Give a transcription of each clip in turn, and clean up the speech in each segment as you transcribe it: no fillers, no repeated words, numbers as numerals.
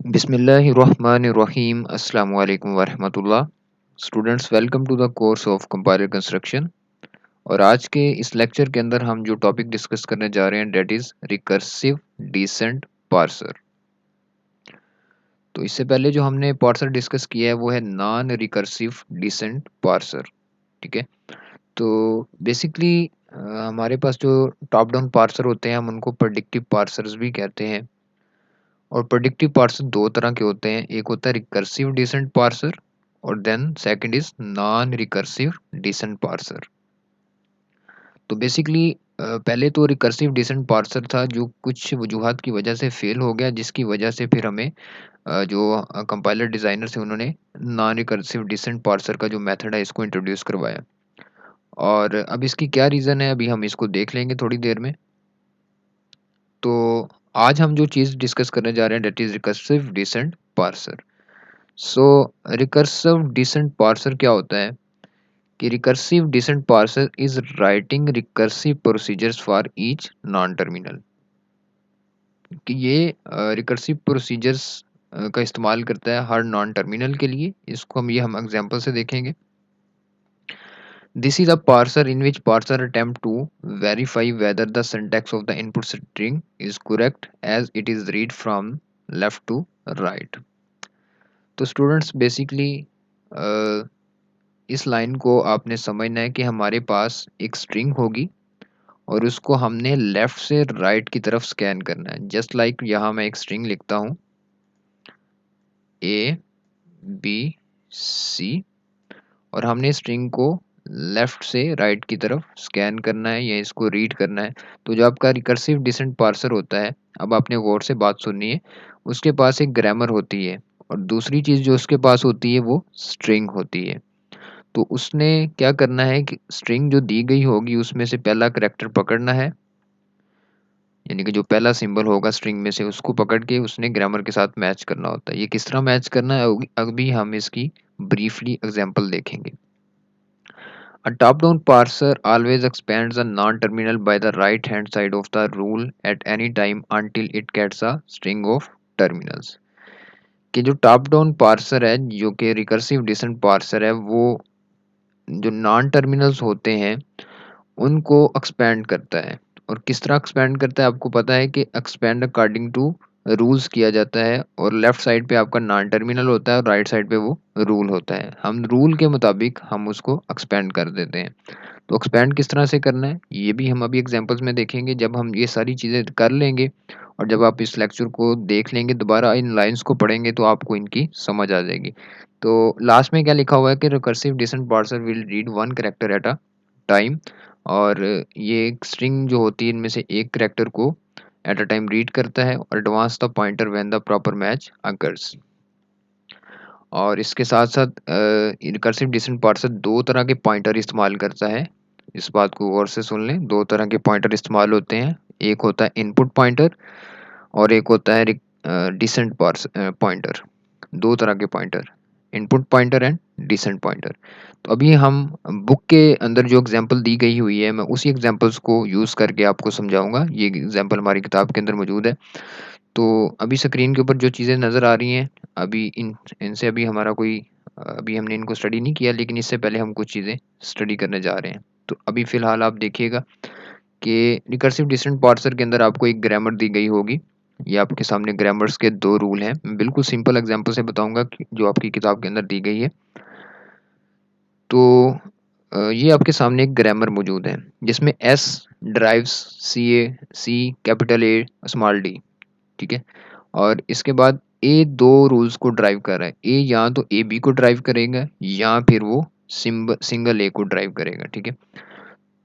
बिस्मिल्लाहिर्रहमानिर्रहीम अस्सलामु अलैकुम वरहमतुल्लाह। Students, welcome to the course of compiler construction. और आज के इस लेक्चर के अंदर हम जो टॉपिक डिस्कस करने जा रहे हैं that is recursive descent parser. तो इससे पहले जो हमने पार्सर डिस्कस किया है वो है नॉन रिकर्सिव डिसेंट पार्सर। ठीक है। तो बेसिकली हमारे पास जो टॉप डाउन पार्सर होते हैं हम उनको प्रेडिक्टिव पार्सर्स भी कहते हैं। और प्रेडिक्टिव पार्सर दो तरह के होते हैं, एक होता है रिकर्सिव डिसेंट पार्सर और then second is non recursive descent parser. तो बेसिकली पहले तो रिकर्सिव डिसेंट पार्सर था जो कुछ वजूहात की वजह से फेल हो गया, जिसकी वजह से फिर हमें जो कंपाइलर डिज़ाइनर थे उन्होंने नॉन रिकर्सिव डिसेंट पार्सर का जो मेथड है इसको इंट्रोड्यूस करवाया। और अब इसकी क्या रीज़न है अभी हम इसको देख लेंगे थोड़ी देर में। तो आज हम जो चीज़ डिस्कस करने जा रहे हैं that is recursive descent parser. So recursive descent parser क्या होता है कि recursive descent parser is writing recursive procedures for each non terminal. कि ये रिकर्सिव प्रोसीजर्स का इस्तेमाल करता है हर नॉन टर्मिनल के लिए। इसको हम एग्जांपल से देखेंगे। This is a parser in which parser attempt to verify whether the syntax of the input string is correct as it is read from left to right. तो स्टूडेंट्स बेसिकली इस line को आपने समझना है कि हमारे पास एक स्ट्रिंग होगी और उसको हमने लेफ्ट से राइट की तरफ स्कैन करना है। जस्ट लाइक यहाँ मैं एक स्ट्रिंग लिखता हूँ ए बी सी और हमने स्ट्रिंग को लेफ्ट से राइट की तरफ स्कैन करना है या इसको रीड करना है। तो जो आपका रिकर्सिव डिसेंट पार्सर होता है, अब आपने गौर से बात सुननी है, उसके पास एक ग्रामर होती है और दूसरी चीज़ जो उसके पास होती है वो स्ट्रिंग होती है। तो उसने क्या करना है कि स्ट्रिंग जो दी गई होगी उसमें से पहला करैक्टर पकड़ना है, यानी कि जो पहला सिंबल होगा स्ट्रिंग में से उसको पकड़ के उसने ग्रामर के साथ मैच करना होता है। ये किस तरह मैच करना है अभी हम इसकी ब्रीफली एग्जांपल देखेंगे। A top-down parser always expands a non-terminal by the right-hand side of the rule at any time until it gets a string of terminals। कि जो टॉप डाउन पार्सर है जो कि रिकर्सिव डिसेंट पार्सर है वो जो non terminals होते हैं उनको एक्सपेंड करता है। और किस तरह एक्सपेंड करता है आपको पता है कि एक्सपेंड अकॉर्डिंग टू रूल्स किया जाता है। और लेफ्ट साइड पे आपका नॉन टर्मिनल होता है और राइट साइड पे वो रूल होता है। हम रूल के मुताबिक हम उसको एक्सपेंड कर देते हैं। तो एक्सपेंड किस तरह से करना है ये भी हम अभी एग्जांपल्स में देखेंगे। जब हम ये सारी चीज़ें कर लेंगे और जब आप इस लेक्चर को देख लेंगे दोबारा इन लाइंस को पढ़ेंगे तो आपको इनकी समझ आ जाएगी। तो लास्ट में क्या लिखा हुआ है कि recursive descent parser will read one character at a time. और ये एक स्ट्रिंग जो होती है इनमें से एक कैरेक्टर को एट अ टाइम रीड करता है और advance the pointer when the proper match occurs. और इसके साथ साथ रिकर्सिव डिसेंट पार्सर दो तरह के पॉइंटर इस्तेमाल करता है। इस बात को गौर से सुन लें, दो तरह के पॉइंटर इस्तेमाल होते हैं। एक होता है इनपुट पॉइंटर और एक होता है डिसेंट पॉइंटर। दो तरह के pointer, input pointer and descent pointer. तो अभी हम बुक के अंदर जो एग्जांपल दी गई हुई है मैं उसी एग्जांपल्स को यूज़ करके आपको समझाऊंगा। ये एग्जांपल हमारी किताब के अंदर मौजूद है। तो अभी स्क्रीन के ऊपर जो चीज़ें नज़र आ रही हैं अभी इनसे अभी हमारा कोई अभी हमने इनको स्टडी नहीं किया, लेकिन इससे पहले हम कुछ चीज़ें स्टडी करने जा रहे हैं। तो अभी फ़िलहाल आप देखिएगा कि रिकर्सिव डिसेंट पार्सर के अंदर आपको एक ग्रामर दी गई होगी। ये आपके सामने ग्रामर्स के दो रूल हैं। मैं बिल्कुल सिंपल एग्जांपल से बताऊंगा जो आपकी किताब के अंदर दी गई है। तो ये आपके सामने एक ग्रामर मौजूद है जिसमें S drives C capital A small D. ठीक है। और इसके बाद ए दो रूल्स को ड्राइव कर रहा है। ए या तो ए बी को ड्राइव करेगा या फिर वो सिंगल ए को ड्राइव करेगा। ठीक है।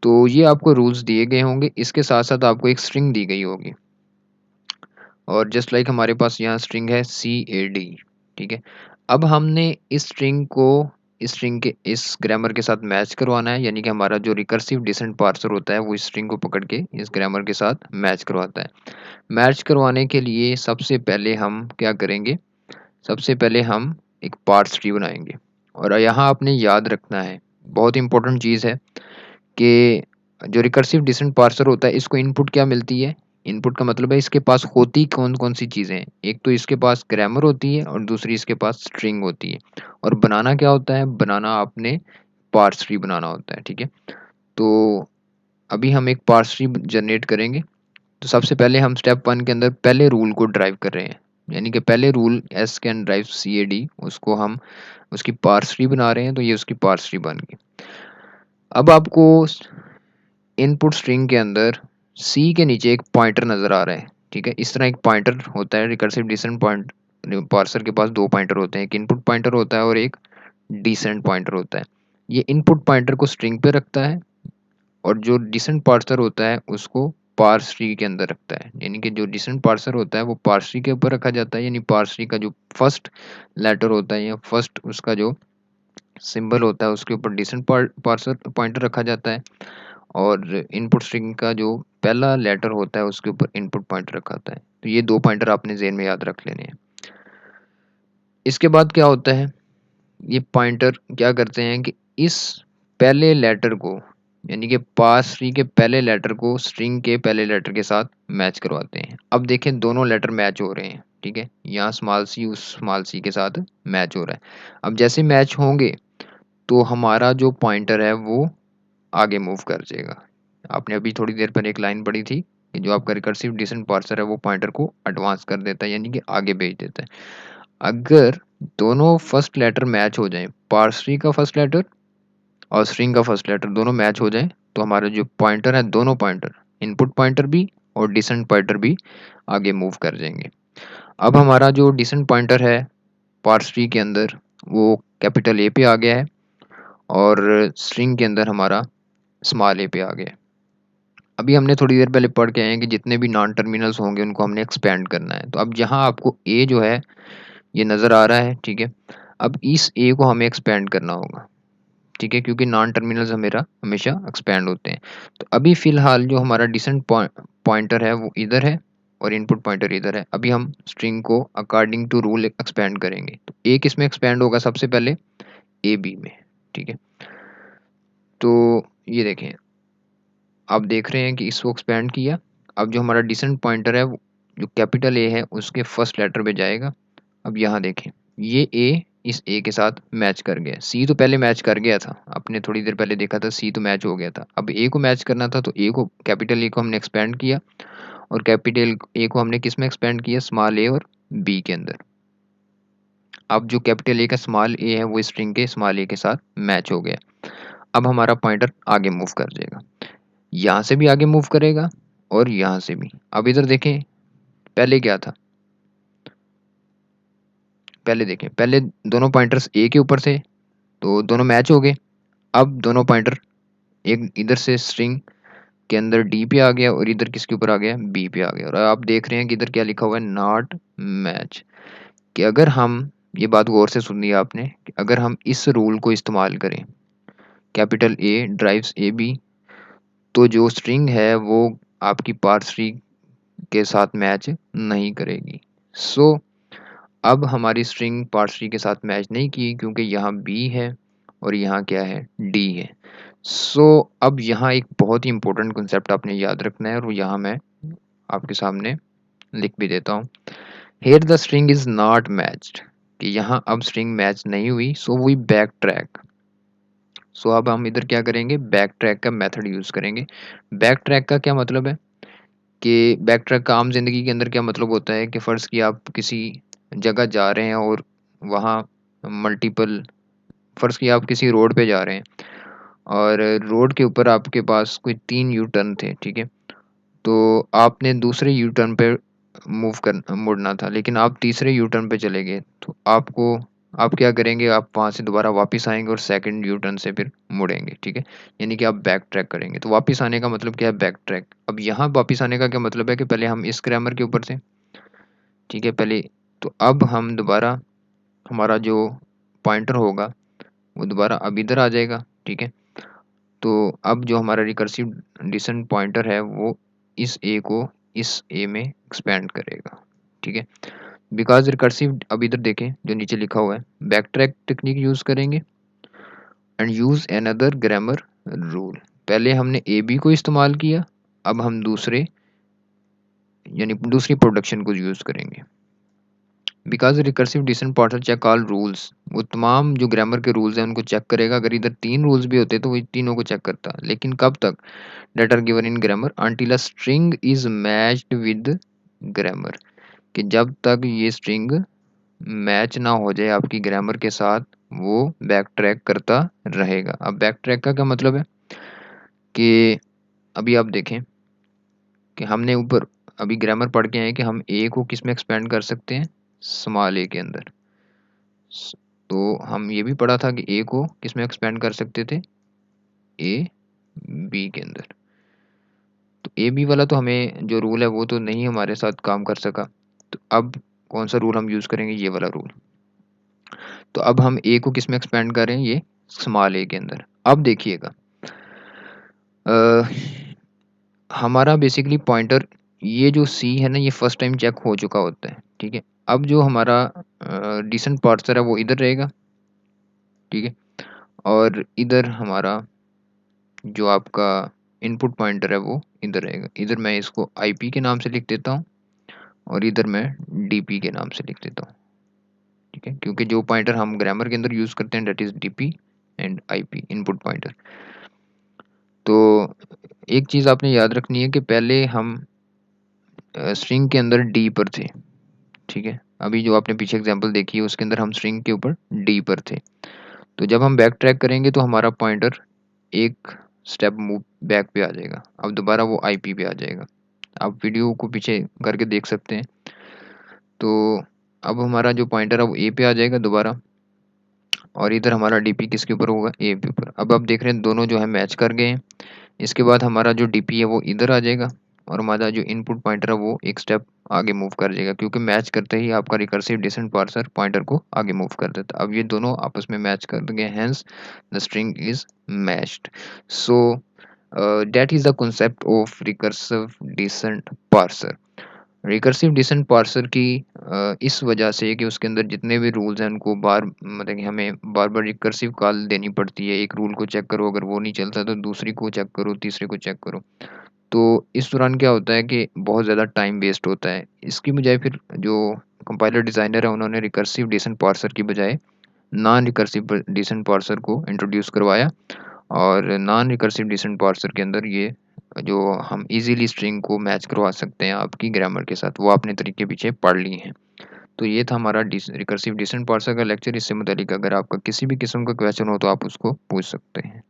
तो ये आपको रूल्स दिए गए होंगे, इसके साथ साथ आपको एक स्ट्रिंग दी गई होगी। और जस्ट लाइक हमारे पास यहाँ स्ट्रिंग है सी ए डी। ठीक है। अब हमने इस स्ट्रिंग को इस स्ट्रिंग के इस ग्रामर के साथ मैच करवाना है, यानी कि हमारा जो रिकर्सिव डिसेंट पार्सर होता है वो इस स्ट्रिंग को पकड़ के इस ग्रामर के साथ मैच करवाता है। मैच करवाने के लिए सबसे पहले हम क्या करेंगे, सबसे पहले हम एक पार्स ट्री बनाएंगे। और यहाँ आपने याद रखना है, बहुत इंपॉर्टेंट चीज़ है कि जो रिकर्सिव डिसेंट पार्सर होता है इसको इनपुट क्या मिलती है इनपुट का मतलब है इसके पास होती कौन कौन सी चीज़ें हैं। एक तो इसके पास ग्रामर होती है और दूसरी इसके पास स्ट्रिंग होती है। और बनाना क्या होता है, बनाना आपने पार्स ट्री बनाना होता है, ठीक है। तो अभी हम एक पार्स ट्री जनरेट करेंगे। तो सबसे पहले हम स्टेप वन के अंदर पहले रूल को ड्राइव कर रहे हैं, यानी कि पहले rule S can drive C A D, उसको हम उसकी पार्स ट्री बना रहे हैं। तो ये उसकी पार्स ट्री बन गई। अब आपको इनपुट स्ट्रिंग के अंदर सी के नीचे एक पॉइंटर नज़र आ रहा है, ठीक है। इस तरह एक पॉइंटर होता है रिकर्सिव डिसेंट पॉइंट। पार्सर के पास दो पॉइंटर होते हैं, एक इनपुट पॉइंटर होता है और एक डिसेंट पॉइंटर होता है। ये इनपुट पॉइंटर को स्ट्रिंग पे रखता है और जो डिसेंट पार्सर होता है उसको पार्स ट्री के अंदर रखता है। यानी कि जो डिसेंट पार्सर होता है वो पार्स ट्री के ऊपर रखा जाता है, यानी पार्स ट्री का जो फर्स्ट लेटर होता है या फर्स्ट उसका जो सिंबल होता है उसके ऊपर डिसेंट पार्सर पॉइंटर रखा जाता है। और इनपुट स्ट्रिंग का जो पहला लेटर होता है उसके ऊपर इनपुट पॉइंटर रखा होता है। तो ये दो पॉइंटर आपने ज़हन में याद रख लेने हैं। इसके बाद क्या होता है, ये पॉइंटर क्या करते हैं कि इस पहले लेटर को, यानी कि पास ट्री के पहले लेटर को स्ट्रिंग के पहले लेटर के साथ मैच करवाते हैं। अब देखें दोनों लेटर मैच हो रहे हैं, ठीक है। यहाँ स्मॉल सी उस स्मॉल सी के साथ मैच हो रहा है। अब जैसे मैच होंगे तो हमारा जो पॉइंटर है वो आगे मूव कर जाएगा। आपने अभी थोड़ी देर पहले एक लाइन पढ़ी थी कि जो आपका रिकर्सिव डिसेंट पार्सर है वो पॉइंटर को एडवांस कर देता है, यानी कि आगे भेज देता है। अगर दोनों फर्स्ट लेटर मैच हो जाएं, पार्स ट्री का फर्स्ट लेटर और स्ट्रिंग का फर्स्ट लेटर दोनों मैच हो जाएं, तो हमारा जो पॉइंटर है, दोनों पॉइंटर इनपुट पॉइंटर भी और डिसेंट पॉइंटर भी आगे मूव कर जाएंगे। अब हमारा जो डिसेंट पॉइंटर है पार्स ट्री के अंदर वो कैपिटल ए पे आ गया है और स्ट्रिंग के अंदर हमारा स्मॉल ए पे आ गया है। अभी हमने थोड़ी देर पहले पढ़ के आए हैं कि जितने भी नॉन टर्मिनल्स होंगे उनको हमने एक्सपेंड करना है। तो अब यहाँ आपको ए जो है ये नज़र आ रहा है, ठीक है। अब इस ए को हमें एक्सपेंड करना होगा, ठीक है, क्योंकि नॉन टर्मिनल्स हमेशा हमेशा एक्सपेंड होते हैं। तो अभी फ़िलहाल जो हमारा डिसेंट पॉइंटर है वो इधर है और इनपुट पॉइंटर इधर है। अभी हम स्ट्रिंग को अकॉर्डिंग टू रूल एक्सपेंड करेंगे। तो ए किस में एक्सपेंड होगा सबसे पहले, ए बी में, ठीक है। तो ये देखें, आप देख रहे हैं कि इसको एक्सपेंड किया। अब जो हमारा डिसेंट पॉइंटर है जो कैपिटल ए है उसके फर्स्ट लेटर पे जाएगा। अब यहाँ देखें, ये ए इस ए के साथ मैच कर गया। सी तो पहले मैच कर गया था, आपने थोड़ी देर पहले देखा था, सी तो मैच हो गया था। अब ए को मैच करना था, तो ए को कैपिटल ए को हमने एक्सपेंड किया और कैपिटल ए को हमने किस में एक्सपेंड किया, स्मॉल ए और बी के अंदर। अब जो कैपिटल ए का स्मॉल ए है वो स्ट्रिंग के स्मॉल ए के साथ मैच हो गया। अब हमारा पॉइंटर आगे मूव कर जाएगा, यहाँ से भी आगे मूव करेगा और यहाँ से भी। अब इधर देखें, पहले क्या था, पहले देखें, पहले दोनों पॉइंटर्स ए के ऊपर थे तो दोनों मैच हो गए। अब दोनों पॉइंटर एक इधर से स्ट्रिंग के अंदर डी पे आ गया और इधर किसके ऊपर आ गया, बी पे आ गया। और आप देख रहे हैं कि इधर क्या लिखा हुआ है, नॉट मैच। कि अगर हम, ये बात गौर से सुनी है आपने, कि अगर हम इस रूल को इस्तेमाल करें, capital A drives A B, तो जो स्ट्रिंग है वो आपकी पार्स ट्री के साथ मैच नहीं करेगी। सो अब हमारी स्ट्रिंग पार्स ट्री के साथ मैच नहीं की क्योंकि यहाँ बी है और यहाँ क्या है, डी है। सो अब यहाँ एक बहुत ही इंपॉर्टेंट कॉन्सेप्ट आपने याद रखना है और वो यहाँ मैं आपके सामने लिख भी देता हूँ। Here the string is not matched, कि यहाँ अब स्ट्रिंग मैच नहीं हुई, सो वी बैक ट्रैक। सो अब हम इधर क्या करेंगे, बैक ट्रैक का मेथड यूज़ करेंगे। बैक ट्रैक का क्या मतलब है कि बैक ट्रैक का आम ज़िंदगी के अंदर क्या मतलब होता है कि फ़र्ज़ कि आप किसी जगह जा रहे हैं और वहाँ मल्टीपल, फ़र्ज़ कि आप किसी रोड पे जा रहे हैं और रोड के ऊपर आपके पास कोई 3 यू टर्न थे, ठीक है। तो आपने दूसरे यू टर्न पे मुड़ना था, लेकिन आप तीसरे यू टर्न पे चले गए। तो आप क्या करेंगे, आप वहाँ से दोबारा वापस आएँगे और सेकंड यू टर्न से फिर मुड़ेंगे, ठीक है। यानी कि आप बैक ट्रैक करेंगे। तो वापस आने का मतलब क्या है, बैक ट्रैक। अब यहाँ वापस आने का क्या मतलब है कि पहले हम इस ग्रामर के ऊपर थे, ठीक है, पहले। तो अब हम दोबारा, हमारा जो पॉइंटर होगा वो दोबारा अब इधर आ जाएगा, ठीक है। तो अब जो हमारा रिकर्सिव डिसेंट पॉइंटर है वो इस ए को इस ए में एक्सपेंड करेगा, ठीक है। बिकॉज रिकर्सिव, अब इधर देखें जो नीचे लिखा हुआ है, बैक ट्रैक टेक्निक यूज़ करेंगे and use another grammar rule. पहले हमने ए बी को इस्तेमाल किया, अब हम दूसरे यानी दूसरी प्रोडक्शन को यूज़ करेंगे। Because recursive descent parser check all rules, वो तमाम जो ग्रामर के रूल्स हैं उनको चेक करेगा। अगर इधर 3 रूल्स भी होते तो वो तीनों को चेक करता, लेकिन कब तक? That are given in grammar until a string is matched with grammar, कि जब तक ये स्ट्रिंग मैच ना हो जाए आपकी ग्रामर के साथ, वो बैक ट्रैक करता रहेगा। अब बैक ट्रैक का क्या मतलब है कि अभी आप देखें कि हमने ऊपर अभी ग्रामर पढ़ के आए कि हम ए को किस में एक्सपेंड कर सकते हैं, स्मॉल ए के अंदर। तो हम ये भी पढ़ा था कि ए को किस में एक्सपेंड कर सकते थे, ए बी के अंदर। तो ए बी वाला तो हमें जो रूल है वो तो नहीं हमारे साथ काम कर सका। तो अब कौन सा रूल हम यूज़ करेंगे, ये वाला रूल। तो अब हम ए को किस में एक्सपेंड कर रहे हैं, ये स्मॉल ए के अंदर। अब देखिएगा हमारा बेसिकली पॉइंटर, ये जो सी है ना, ये फर्स्ट टाइम चेक हो चुका होता है, ठीक है। अब जो हमारा डिसेंट पार्सर है वो इधर रहेगा, ठीक है। और इधर हमारा जो आपका इनपुट पॉइंटर है वो इधर रहेगा। इधर मैं इसको आईपी के नाम से लिख देता हूँ और इधर मैं डीपी के नाम से लिख देता हूँ, ठीक है। क्योंकि जो पॉइंटर हम ग्रामर के अंदर यूज़ करते हैं that is DP and IP, input pointer. तो एक चीज़ आपने याद रखनी है कि पहले हम स्ट्रिंग के अंदर डी पर थे, ठीक है। अभी जो आपने पीछे एग्जांपल देखी है उसके अंदर हम स्ट्रिंग के ऊपर डी पर थे। तो जब हम बैक ट्रैक करेंगे तो हमारा पॉइंटर एक स्टेप मूव बैक पे आ जाएगा, अब दोबारा वो आईपी पे आ जाएगा। आप वीडियो को पीछे करके देख सकते हैं। तो अब हमारा जो पॉइंटर है वो ए पे आ जाएगा दोबारा, और इधर हमारा डीपी किसके ऊपर होगा, ए के ऊपर। अब आप देख रहे हैं दोनों जो है मैच कर गए हैं। इसके बाद हमारा जो डीपी है वो इधर आ जाएगा और हमारा जो इनपुट पॉइंटर है वो एक स्टेप आगे मूव कर जाएगा, क्योंकि मैच करते ही आपका रिकर्सिव डिसेंट पार्सर पॉइंटर को आगे मूव कर देता है। अब ये दोनों आपस में मैच कर गए, hence the string is matched. So that is the concept of recursive descent parser. Recursive descent parser की इस वजह से कि उसके अंदर जितने भी रूल्स हैं उनको बार मतलब कि हमें बार बार रिकर्सिव कॉल देनी पड़ती है। एक रूल को चेक करो, अगर वो नहीं चलता तो दूसरी को चेक करो, तीसरे को चेक करो। तो इस दौरान क्या होता है कि बहुत ज़्यादा टाइम वेस्ट होता है। इसकी बजाय फिर जो कंपाइलर डिज़ाइनर है उन्होंने रिकर्सिव डिसेंट पार्सर की बजाय नॉन रिकर्सिव डिसेंट पार्सर को इंट्रोड्यूस करवाया, और नॉन रिकर्सिव डिसेंट पार्सर के अंदर ये जो हम इजीली स्ट्रिंग को मैच करवा सकते हैं आपकी ग्रामर के साथ, वो आपने तरीके पीछे पढ़ लिए हैं। तो ये था हमारा रिकर्सिव डिसेंट पार्सर का लेक्चर। इससे मुतालिक अगर आपका किसी भी किस्म का क्वेश्चन हो तो आप उसको पूछ सकते हैं।